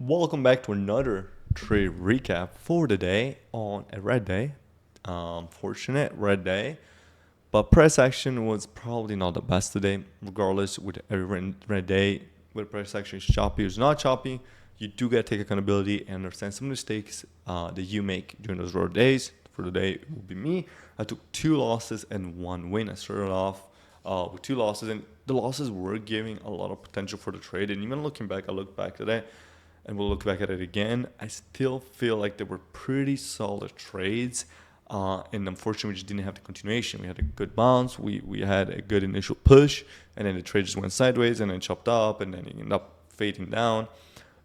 Welcome back to another trade recap for the day on a red day. Fortunate red day, but price action was probably not the best today. Regardless, with every red day, whether price action is choppy or is not choppy, you do get to take accountability and understand some mistakes that you make during those red days. For the day, it will be me. I took 2 losses and 1 win. I started off with 2 losses, and the losses were giving a lot of potential for the trade. And even looking back, I look back today and we'll look back at it again. I still feel like they were pretty solid trades. And unfortunately, we just didn't have the continuation. We had a good bounce. We had a good initial push, and then the trade just went sideways and then chopped up, and then it ended up fading down.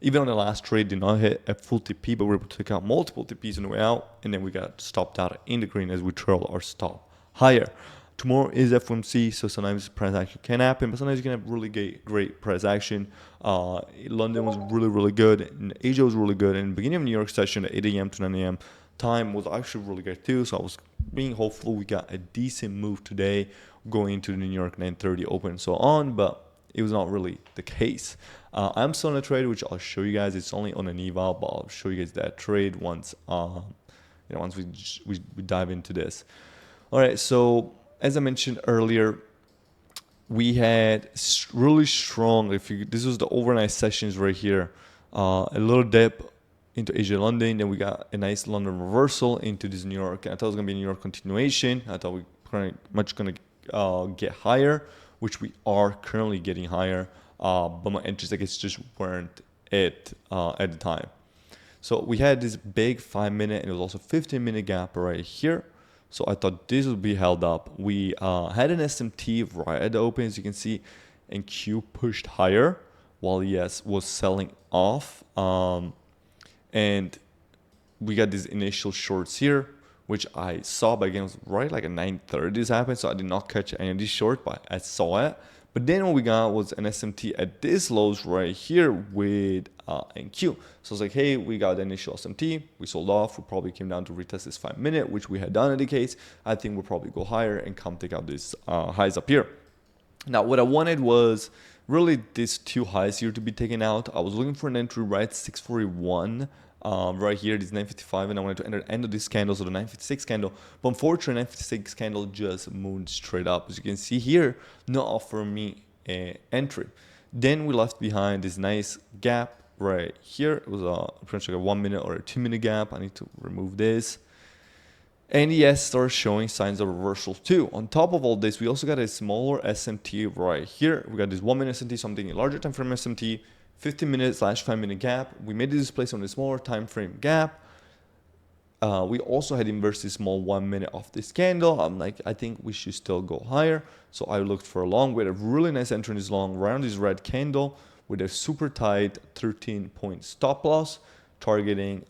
Even on the last trade, did not hit a full TP, but we were able to take out multiple TPs on the way out, and then we got stopped out in the green as we trailed our stop higher. Tomorrow is FOMC, so sometimes price action can happen, but sometimes you can have really great price action. London was really good, and Asia was really good. And the beginning of New York session at 8 a.m. to 9 a.m. time was actually really good too. So I was being hopeful we got a decent move today going into the New York 9:30 open and so on, but it was not really the case. I'm still in a trade, which I'll show you guys. It's only on an eval, but I'll show you guys that trade once once we dive into this. All right, so as I mentioned earlier, we had really strong. This was the overnight sessions right here. A little dip into Asia London, then we got a nice London reversal into this New York. And I thought it was gonna be a New York continuation. I thought we pretty much gonna get higher, which we are currently getting higher. But my entries, I guess, just weren't it at the time. So we had this big 5-minute and it was also 15-minute gap right here. So I thought this would be held up. We had an SMT right at the open, as you can see, and Q pushed higher while ES was selling off. And we got these initial shorts here, which I saw, but again, it was right like at 9:30 this happened, so I did not catch any of these shorts, but I saw it. But then what we got was an SMT at this lows right here with NQ. So I was like, hey, we got the initial SMT. We sold off. We probably came down to retest this 5-minute, which we had done in the case. I think we'll probably go higher and come take out these highs up here. Now, what I wanted was really these 2 highs here to be taken out. I was looking for an entry right at 641. Right here, this 955, and I wanted to enter the end of this candle, so the 956 candle. But unfortunately, 956 candle just moved straight up. As you can see here, not offering me an entry. Then we left behind this nice gap right here. It was pretty much like a 1-minute or a 2-minute gap. I need to remove this. And yes, starts showing signs of reversal too. On top of all this, we also got a smaller SMT right here. We got this 1-minute SMT, something a larger time frame SMT. 15-minute/5-minute gap. We made this place on a smaller time frame gap. We also had inversed this small 1-minute off this candle. I'm like, I think we should still go higher. So I looked for a long. We had a really nice entry in this long around this red candle with a super tight 13-point stop loss, targeting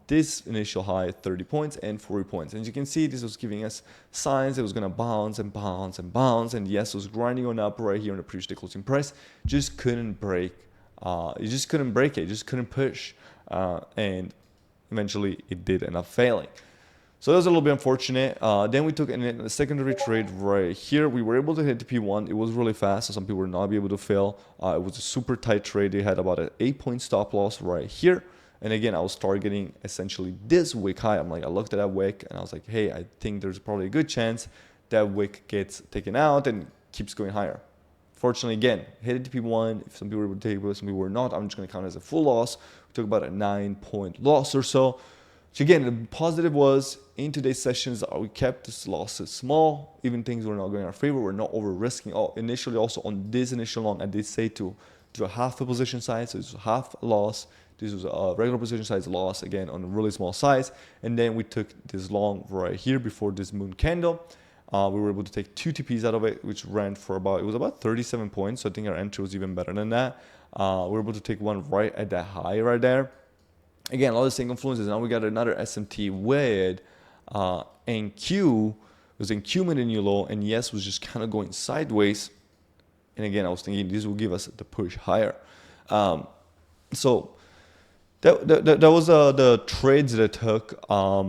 this initial high 30 points and 40 points. And as you can see, this was giving us signs it was going to bounce and bounce and bounce. And yes, it was grinding on up right here on the previous day closing price. Just couldn't break. You just couldn't break it, just couldn't push, and eventually it did end up failing. So that was a little bit unfortunate. Then we took a secondary trade right here. We were able to hit the P1. It was really fast, so some people were not be able to fail. It was a super tight trade. They had about an 8-point stop loss right here. And again, I was targeting essentially this wick high. I looked at that wick and I was like, hey, I think there's probably a good chance that wick gets taken out and keeps going higher. Fortunately, again, hit it to P1. If some people were able to take it, some people were not. I'm just going to count it as a full loss. We took about a 9-point loss or so. So again, the positive was in today's sessions, we kept this losses small. Even things were not going in our favor. We're not over risking. Initially, also on this initial long, I did say to do a half a position size. So this was half a loss. This was a regular position size loss, again, on a really small size. And then we took this long right here before this moon candle. We were able to take 2 TPs out of it, which ran for about 37 points. So I think our entry was even better than that. We were able to take one right at that high right there. Again, a lot of same influences. Now we got another SMT with NQ. It was NQ made a new low, and yes was just kind of going sideways. And again, I was thinking this will give us the push higher. So that was the trades that I took.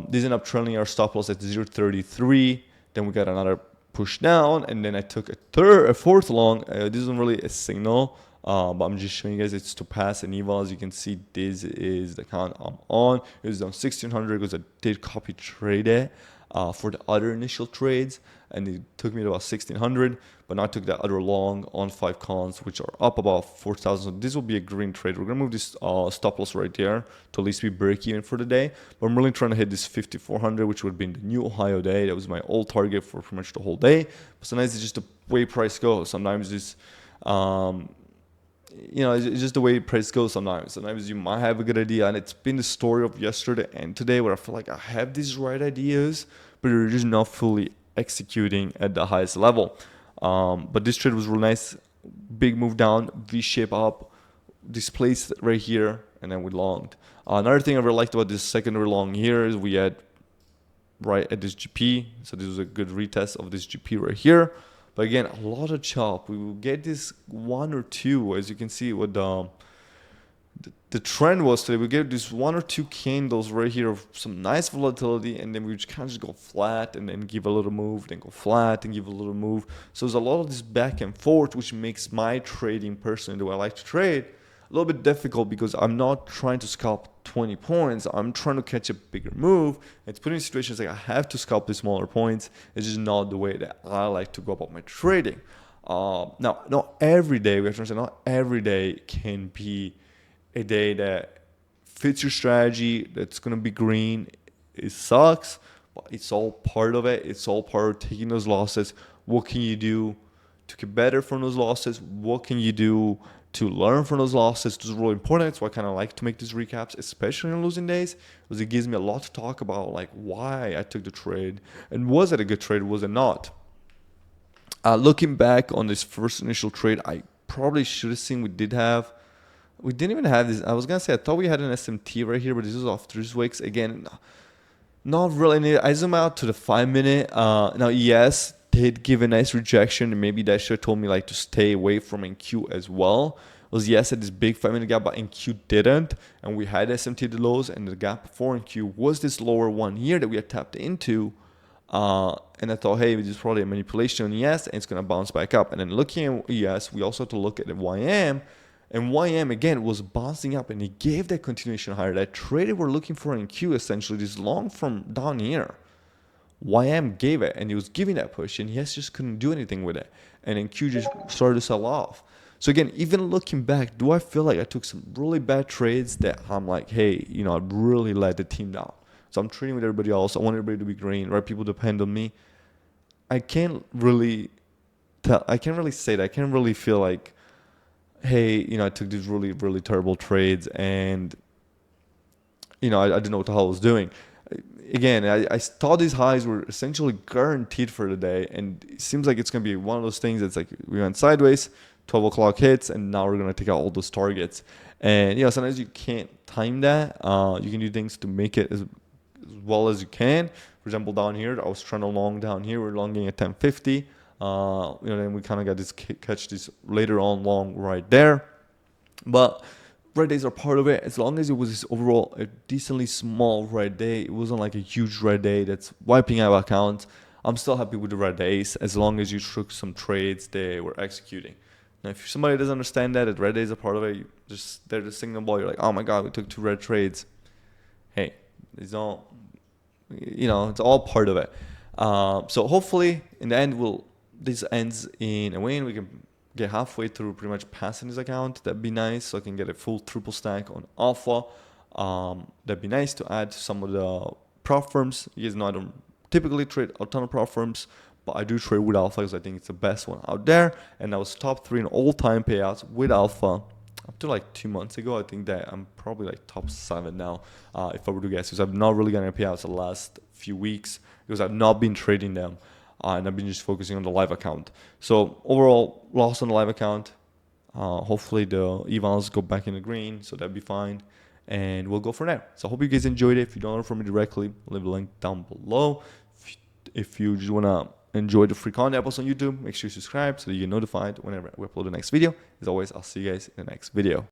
These ended up trailing our stop loss at 0.33. Then we got another push down, and then I took a fourth long. This isn't really a signal. But I'm just showing you guys it's stochastic and eval. As you can see, this is the account I'm on. It was on 1600 because I did copy trade it for the other initial trades, and it took me to about 1600. But now I took that other long on 5 cons, which are up about 4,000. So this will be a green trade. We're gonna move this stop loss right there to at least be break even for the day. But I'm really trying to hit this 5400, which would be in the new Ohio day. That was my old target for pretty much the whole day. But sometimes it's just the way price goes. Sometimes it's it's just the way price goes sometimes. Sometimes you might have a good idea, and it's been the story of yesterday and today where I feel like I have these right ideas, but they're just not fully executing at the highest level. But this trade was really nice. Big move down, V-shape up, displaced right here, and then we longed. Another thing I really liked about this secondary long here is we had right at this GP. So this was a good retest of this GP right here. But again, a lot of chop. We will get this one or two, as you can see what the trend was today. We get this one or two candles right here of some nice volatility, and then we just kind of just go flat and then give a little move, then go flat and give a little move. So there's a lot of this back and forth, which makes my trading personally, the way I like to trade, a little bit difficult because I'm not trying to scalp 20 points. I'm trying to catch a bigger move. It's putting in situations like I have to scalp the smaller points. It's just not the way that I like to go about my trading. Now, not every day, we have to understand, not every day can be a day that fits your strategy, that's going to be green. It sucks, but it's all part of it. It's all part of taking those losses. What can you do to get better from those losses? What can you do to learn from those losses? This is really important. That's why I kind of like to make these recaps, especially on losing days, because it gives me a lot to talk about, like why I took the trade and was it a good trade, was it not? Looking back on this first initial trade, I probably should have seen we didn't even have this. I was gonna say I thought we had an SMT right here, but this was off 3 weeks again. Not really needed. I zoom out to the 5-minute. Now yes, did give a nice rejection, and maybe that should have told me like to stay away from NQ as well. It was yes at this big 5-minute gap, but NQ didn't, and we had SMT the lows, and the gap before NQ was this lower one here that we had tapped into. And I thought, hey, this is probably a manipulation on ES, and it's gonna bounce back up. And then looking at ES, we also have to look at the YM. And YM again was bouncing up, and he gave that continuation higher. That trade we're looking for in Q, essentially this long from down here, YM gave it, and he was giving that push, and ES just couldn't do anything with it. And then Q just started to sell off. So again, even looking back, do I feel like I took some really bad trades that I'm like, hey, I really let the team down? So I'm trading with everybody else. I want everybody to be green, right? People depend on me. I can't really say that. I can't really feel like, hey, I took these really, really terrible trades, and I didn't know what the hell I was doing. Again, I thought these highs were essentially guaranteed for the day, and it seems like it's going to be one of those things that's like we went sideways, 12 o'clock hits, and now we're going to take out all those targets. And sometimes you can't time that. You can do things to make it as well as you can. For example, down here, I was trying to long down here. We're longing at 1050. Then we kind of got this catch this later on long right there. But red days are part of it. As long as it was this overall a decently small red day, it wasn't like a huge red day that's wiping out accounts. I'm still happy with the red days as long as you took some trades they were executing. Now, if somebody doesn't understand that red days are part of it, they're the signal ball. You're like, oh my god, we took 2 red trades. Hey, it's all, it's all part of it. So hopefully in the end this ends in a win. We can get halfway through pretty much passing this account. That'd be nice. So I can get a full triple stack on alpha. That'd be nice to add to some of the prop firms. You guys know I don't typically trade a ton of prop firms, but I do trade with alpha because I think it's the best one out there. And I was top 3 in all-time payouts with alpha up to like 2 months ago. I think that I'm probably like top 7 now, if I were to guess, because I've not really gotten payouts the last few weeks because I've not been trading them. And I've been just focusing on the live account. So overall, loss on the live account. Hopefully the evals go back in the green, so that'd be fine. And we'll go from there. So I hope you guys enjoyed it. If you don't learn from me directly, leave a link down below. If you just want to enjoy the free content episodes on YouTube, make sure you subscribe so that you get notified whenever we upload the next video. As always, I'll see you guys in the next video.